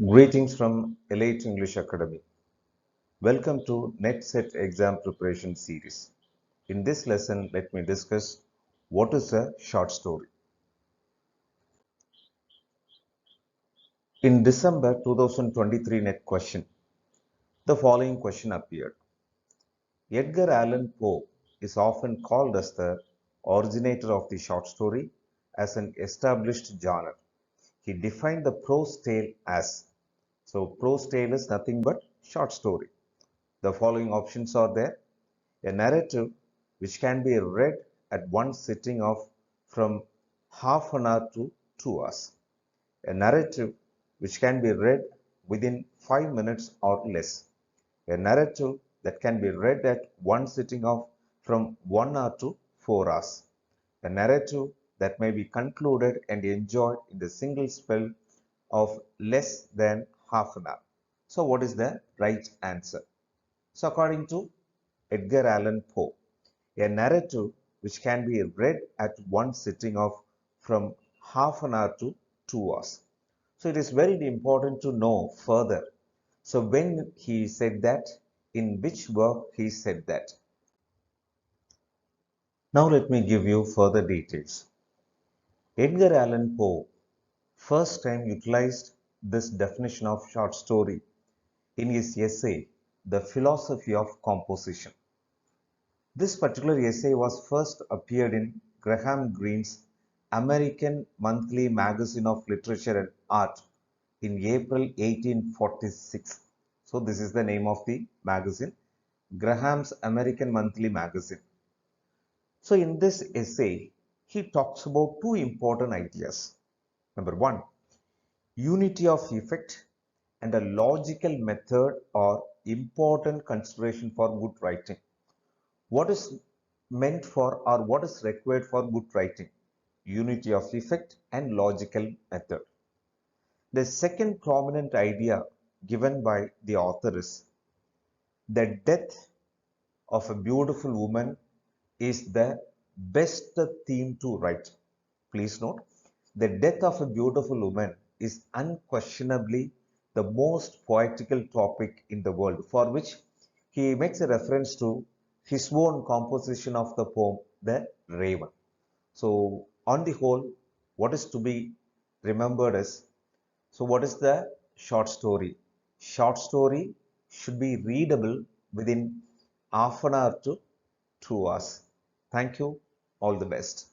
Greetings from Elite English Academy. Welcome to NetSet Exam Preparation Series. In this lesson, let me discuss what is a short story. In December 2023 Net question, the following question appeared. Edgar Allan Poe is often called as the originator of the short story as an established genre. He defined the prose tale as, so prose tale is nothing but short story. The following options are there. A narrative which can be read at one sitting of from half an hour to 2 hours. A narrative which can be read within 5 minutes or less. A narrative that can be read at one sitting of from 1 hour to 4 hours. A narrative that may be concluded and enjoyed in the single spell of less than half an hour. So what is the right answer? So according to Edgar Allan Poe, a narrative which can be read at one sitting of from half an hour to 2 hours. So it is very important to know further. So when he said that, in which work he said that. Now let me give you further details. Edgar Allan Poe first time utilized this definition of short story in his essay, The Philosophy of Composition. This particular essay was first appeared in Graham Greene's American Monthly Magazine of Literature and Art in April 1846. So this is the name of the magazine, Graham's American Monthly Magazine. So in this essay, he talks about two important ideas. Number one, unity of effect and a logical method are important consideration for good writing. What is meant for or what is required for good writing? Unity of effect and logical method. The second prominent idea given by the author is the death of a beautiful woman is the best theme to write. Please note, the death of a beautiful woman is unquestionably the most poetical topic in the world, for which he makes a reference to his own composition of the poem, The Raven. So, on the whole, what is to be remembered is, so what is the short story? Short story should be readable within half an hour to 2 hours. Thank you. All the best.